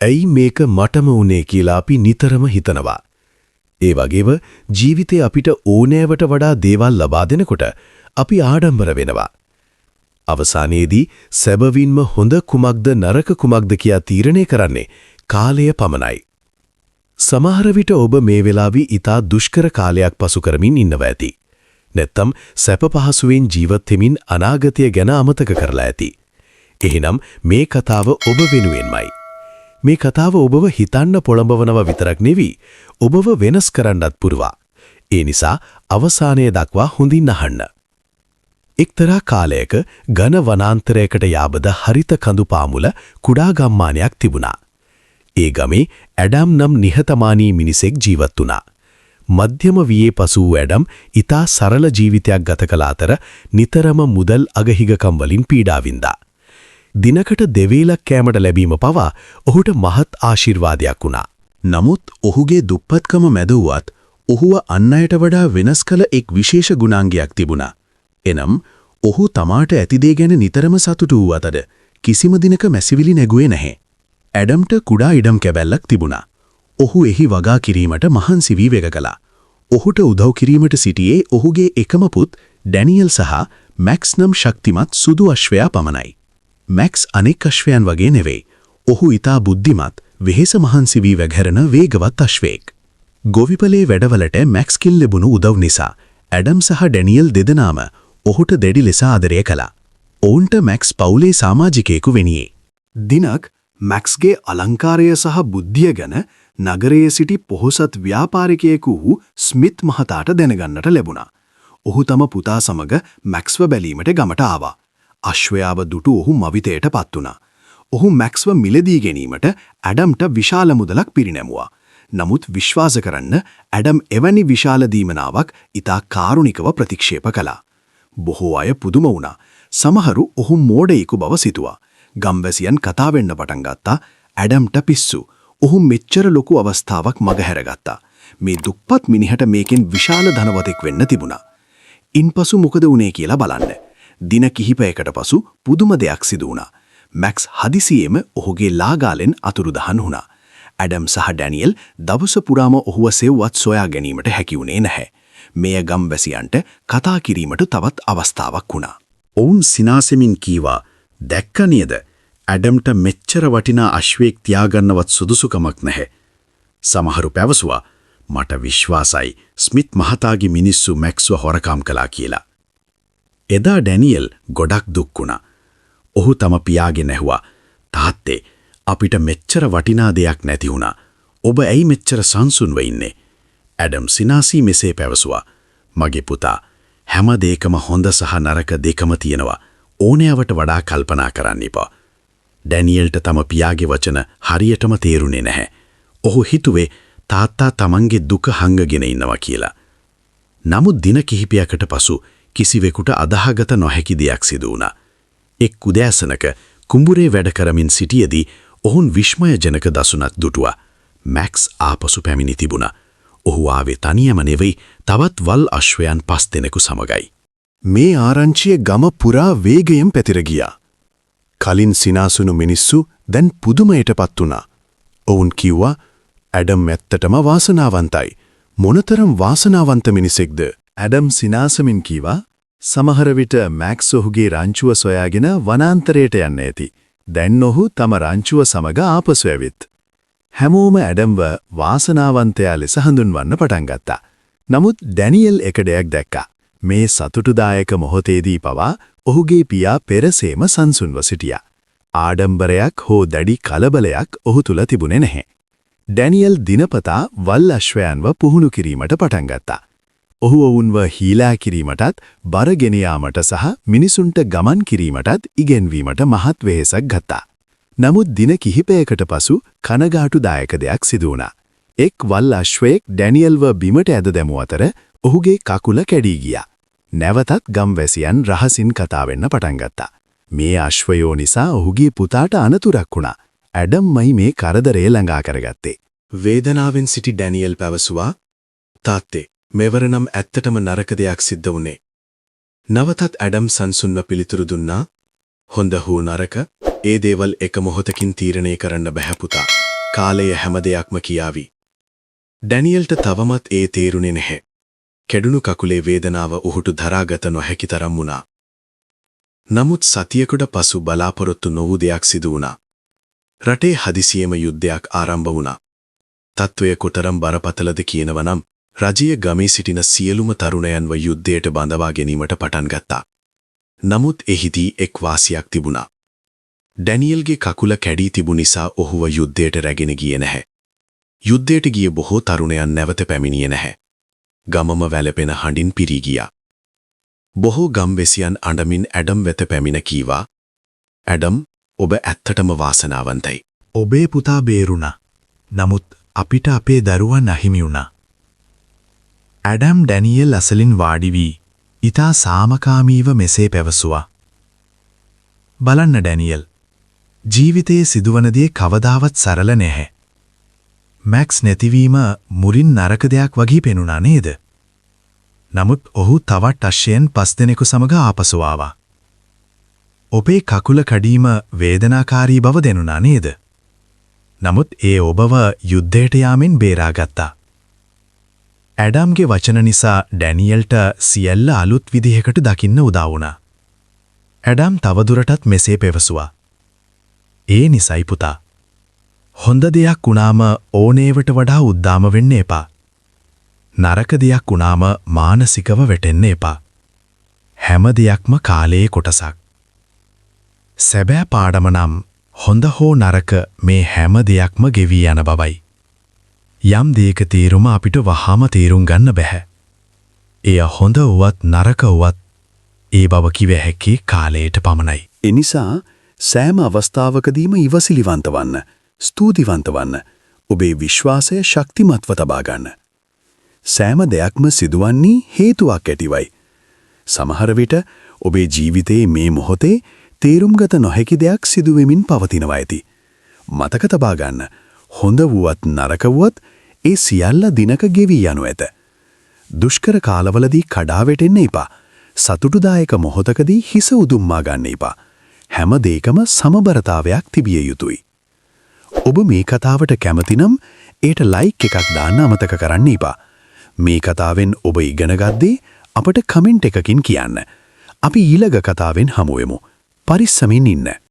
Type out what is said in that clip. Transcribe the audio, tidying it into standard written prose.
ඇයි මේක මටම වුනේ කියලා අපි නිතරම හිතනවා. ඒ වගේම ජීවිතේ අපිට ඕනෑවට වඩා දේවල් ලබා දෙනකොට අපි ආඩම්බර වෙනවා. අවසානයේදී සැබවින්ම හොඳ කුමක්ද නරක කුමක්ද කියා තීරණය කරන්නේ කාලය පමණයි. සමහර විට ඔබ මේ වෙලාවේ ඊටා දුෂ්කර කාලයක් පසු කරමින් ඉන්නවා ඇති. නැත්තම් සැප පහසුවෙන් ජීවත් වෙමින් අනාගතය ගැන අමතක කරලා ඇති. එහෙනම් මේ කතාව ඔබ වෙනුවෙන්මයි. මේ කතාව ඔබව හිතන්න පොළඹවනව විතරක් නෙවි ඔබව වෙනස් කරන්නත් පුරවා. ඒ නිසා අවසානයේ දක්වා හොඳින් අහන්න. එක්තරා කාලයක ඝන වනාන්තරයකට යාබද හරිත කඳු පාමුල කුඩා ගම්මානයක් තිබුණා. ඒ ගමේ ඇඩම් නම් නිහතමානී මිනිසෙක් ජීවත් වුණා. මධ්‍යම වියේ පසු වූ ඇඩම් ඊතා සරල ජීවිතයක් ගත කළ අතර නිතරම මුදල් අගහිගකම් වලින් පීඩා වින්දා. දිනකට දෙවේලක් කෑමට ලැබීම පවා ඔහුට මහත් ආශිර්වාදයක් වුණා. නමුත් ඔහුගේ දුප්පත්කම මැද වුවත් ඔහුව අන් අයට වඩා වෙනස් කළ එක් විශේෂ ගුණාංගයක් තිබුණා. එනම් ඔහු තමාට ඇති දේ ගැන නිතරම සතුටු වූ අතර කිසිම දිනක මැසිවිලි නැගුවේ නැහැ. ඇඩම්ට කුඩා ඉඩම් කැබැල්ලක් තිබුණා. ඔහු එහි වගා කිරීමට මහන්සි වී වෙග කළා. ඔහුට උදව් කිරීමට සිටියේ ඔහුගේ එකම පුත් ඩැනියල් සහ මැක්ස් නම් ශක්තිමත් සුදු අශ්වයා පමණයි. මැක්ස් අනෙක් අශ්වයන් වගේ නෙවෙයි. ඔහු ඊටා බුද්ධිමත්, වෙහෙස මහන්සි වී වැගහැරෙන වේගවත් අශ්වයෙක්. ගොවිපලේ වැඩවලට මැක්ස්කින් ලැබුණු උදව් නිසා ඇඩම් සහ ඩැනියල් දෙදෙනාම ඔහුට දැඩි ලෙස ආදරය කළා. ඔවුන්ට මැක්ස් පවුලේ සමාජිකයෙකු වෙනියේ. දිනක් මැක්ස්ගේ අලංකාරය සහ බුද්ධිය ගැන නගරයේ සිටි පොහොසත් ව්‍යාපාරිකයෙකු වූ ස්මිත් මහතාට දැනගන්නට ලැබුණා. ඔහු තම පුතා සමග මැක්ස්ව බැලීමට ගමට ආවා. අශ්වයාව දුටු ඔහු මවිතයට පත් වුණා. ඔහු මැක්ස්ව මිලදී ගැනීමට ඇඩම්ට විශාල මුදලක් පිරිනැමුවා. නමුත් විශ්වාස කරන්න ඇඩම් එවැනි විශාල දීමනාවක් ඊටා කාරුණිකව ප්‍රතික්ෂේප කළා. බොහෝ අය පුදුම වුණා. සමහරු ඔහු මෝඩයෙකු බව සිතුවා. ගම්වැසියන් කතා වෙන්න පටන් ගත්තා. ඇඩම්ට පිස්සු. ඔහු මෙච්චර ලොකු අවස්ථාවක් මගහැරගත්තා. මේ දුප්පත් මිනිහට මේකෙන් විශාල ධනවතෙක් වෙන්න තිබුණා. ඉන්පසු මොකද වුනේ කියලා බලන්න. දින කිහිපයකට පසු පුදුම දෙයක් සිදු වුණා. මැක්ස් හදිසියෙම ඔහුගේ ලාගාලෙන් අතුරුදහන් වුණා. ඇඩම් සහ ඩැනියල් දවස පුරාම ඔහුව සෙව්වත් සොයා ගැනීමට හැකි වුණේ නැහැ. මෙය ගම්වැසියන්ට කතා කිරීමට තවත් අවස්ථාවක් වුණා. ඔවුන් සිනාසෙමින් කීවා, දැක්ක නේද? ඇඩම්ට මෙච්චර වටිනා අශ්වයෙක් තියාගන්නවත් සුදුසුකමක් නැහැ. සමහරු පැවසුවා, මට විශ්වාසයි ස්මිත් මහතාගේ මිනිස්සු මැක්ස්ව හොරකම් කළා කියලා. එදා ඩැනියල් ගොඩක් දුක් වුණා. ඔහු තම පියාගෙන් ඇහුවා, තාත්තේ, අපිට මෙච්චර වටිනා දෙයක් නැති වුණා. ඔබ ඇයි මෙච්චර සංසුන්ව ඉන්නේ? ඇඩම් සිනාසී මෙසේ පැවසුවා, මගේ පුතා, හැම දෙයකම හොඳ සහ නරක දෙකම තියෙනවා. ඕනෑවට වඩා කල්පනා කරන්න එපා. ඩැනියල්ට තම පියාගේ වචන හරියටම තේරුනේ නැහැ. ඔහු හිතුවේ තාත්තා තමන්ගේ දුක හංගගෙන ඉන්නවා කියලා. නමුත් දින කිහිපයකට පසු කිසිවෙකුට අදාහගත නොහැකි දෙයක් සිදු වුණා. එක් උදෑසනක කුඹුරේ වැඩ කරමින් සිටියේදී ඔවුන් විස්මයජනක දසුනක් දුටුවා. මැක්ස් ආපසු පැමිණි තිබුණා. ඔහු ආවේ තනියම නෙවෙයි, තවත් වල් අශ්වයන් 5 දෙනෙකු සමගයි. මේ ආරංචිය ගම පුරා වේගයෙන් පැතිර ගියා. කලින් සිනාසුණු මිනිස්සු දැන් පුදුමයටපත් වුණා. ඔවුන් කිව්වා, ඇඩම් ඇත්තටම වාසනාවන්තයි. මොනතරම් වාසනාවන්ත මිනිසෙක්ද? ඇඩම් සිනාසමින් කීවා, සමහර විට මැක්ස් ඔහුගේ රංචුව සොයාගෙන වනාන්තරයට යන්න ඇති. දැන් ඔහු තම රංචුව සමග ආපසු ඇවිත්. හැමෝම ඇඩම්ව වාසනාවන්තයා ලෙස හඳුන්වන්න පටන් ගත්තා. නමුත් ඩැනියල් එක දෙයක් දැක්කා. මේ සතුටුදායක මොහොතේදී පවා ඔහුගේ පියා පෙරසේම සංසුන්ව සිටියා. ආඩම්බරයක් හෝ දැඩි කලබලයක් ඔහු තුල තිබුණේ නැහැ. ඩැනියල් දිනපතා වල් අශ්වයන්ව පුහුණු කිරීමට පටන් ගත්තා. ඔහු ඔවුන්ව හීලා කිරීමටත්, බර ගෙන යාමට සහ මිනිසුන්ට ගමන් කිරීමටත් ඉගෙනවීමට මහත් වෙහෙසක් ගත්තා. නමුත් දින කිහිපයකට පසු කනගාටුදායක දෙයක් සිදු වුණා. එක් වල් අශ්වයෙක් ඩැනියල්ව බිමට ඇද දැමූ අතර ඔහුගේ කකුල කැඩී ගියා. නැවතත් ගම්වැසියන් රහසින් කතා වෙන්න පටන් ගත්තා. මේ අශ්වයෝ නිසා ඔහුගේ පුතාට අනතුරක් වුණා. ඇඩම්මයි මේ කරදරේ ළඟා කරගත්තේ. වේදනාවෙන් සිටි ඩැනියල් පැවසුවා, තාත්තේ, මෙවර නම් ඇත්තටම නරක දෙයක් සිද්ධ වුණේ. නවතත් ඇඩම් සංසුන්ව පිළිතුරු දුන්නා, හොඳ හෝ නරක, ඒ දේවල් එක මොහොතකින් තීරණය කරන්න බැහැ පුතා. කාලය හැම දෙයක්ම කියාවි. ඩැනියල්ට තවමත් ඒ තේරුනේ නැහැ. කැඩුණු කකුලේ වේදනාව ඔහුට දරාගත නොහැකි තරම් වුණා. නමුත් සතියකට පසු බලාපොරොත්තු නොවූ දෙයක් සිදු වුණා. රටේ හදිසියෙම යුද්ධයක් ආරම්භ වුණා. තත්ත්වය කොතරම් බරපතලද කියනවනම් රජයේ ගමේ සිටින සියලුම තරුණයන්ව යුද්ධයට බඳවා ගැනීමට පටන් ගත්තා. නමුත් එහිදී එක් වාසියක් තිබුණා. ඩැනියල්ගේ කකුල කැඩී තිබු නිසා ඔහුව යුද්ධයට රැගෙන ගියේ නැහැ. යුද්ධයට ගිය බොහෝ තරුණයන් නැවත පැමිණියේ නැහැ. ගමම වැළපෙන හඬින් පිරී ගියා. බොහෝ ගම්වැසියන් අඬමින් ඇඩම් වෙත පැමිණ කීවා, "ඇඩම්, ඔබ ඇත්තටම වාසනාවන්තයි. ඔබේ පුතා බේරුණා. නමුත් අපිට අපේ දරුවන් අහිමි වුණා." ඇඩම් ඩැනියල් අසලින් වාඩි වී ඊතා සාමකාමීව මෙසේ පැවසුවා. "බලන්න ඩැනියල්, ජීවිතයේ සිදුවන දේ කවදාවත් සරල නැහැ. මැක්ස් නැතිවීම මුලින් නරක දෙයක් වගේ පෙනුණා නේද? නමුත් ඔහු තවත් අශ්වයන් 5 දෙනෙකු සමග ආපසු ආවා. ඔබේ කකුල කඩීම වේදනාකාරී බව දැනුණා නේද? නමුත් ඒ ඔබව යුද්ධයට යාමෙන් බේරාගත්තා." ඇඩම්ගේ වචන නිසා ඩැනියල්ට සියල්ල අලුත් විදිහකට දකින්න උදා වුණා. ඇඩම් තවදුරටත් මෙසේ පැවසුවා. "ඒ නිසයි පුතා. හොඳ දෙයක් වුණාම ඕනේවට වඩා උද්දාම වෙන්න එපා. නරක දෙයක් වුණාම මානසිකව වැටෙන්න එපා. හැම දෙයක්ම කාලයේ කොටසක්. සැබෑ පාඩම නම් හොඳ හෝ නරක මේ හැම දෙයක්ම ගෙවී යන බවයි. යම් දෙයක තේරුම අපිට වහාම තේරුම් ගන්න බෑ. එය හොඳ වුවත් නරක වුවත් ඒ බව කිව හැකි කාලයට පමණයි." එනිසා සෑම අවස්ථාවකදීම ඉවසිලිවන්ත වන්න, ස්තුතිවන්ත වන්න, ඔබේ විශ්වාසය ශක්තිමත්ව තබා ගන්න. සෑම දෙයක්ම සිදුවන්නේ හේතුවක් ඇතිවයි. සමහර විට ඔබේ ජීවිතයේ මේ මොහොතේ තේරුම්ගත නොහැකි දෙයක් සිදුවෙමින් පවතිනවා ඇති. මතක තබා ගන්න, හොඳ වුවත් නරක වුවත් ඒ සියල්ල දිනක ගෙවී යනු ඇත. දුෂ්කර කාලවලදී කඩා වැටෙන්න එපා. සතුටුදායක මොහොතකදී හිස උදුම්මා ගන්න එපා. හැම දෙයකම සමබරතාවයක් තිබිය යුතුයි. ඔබ මේ කතාවට කැමති නම් ඒට ලයික් එකක් දාන්න අමතක කරන්න එපා. මේ කතාවෙන් ඔබ ඉගෙන ගත්තේ අපට කමෙන්ට් එකකින් කියන්න. අපි ඊළඟ කතාවෙන් හමු වෙමු. පරිස්සමින් ඉන්න.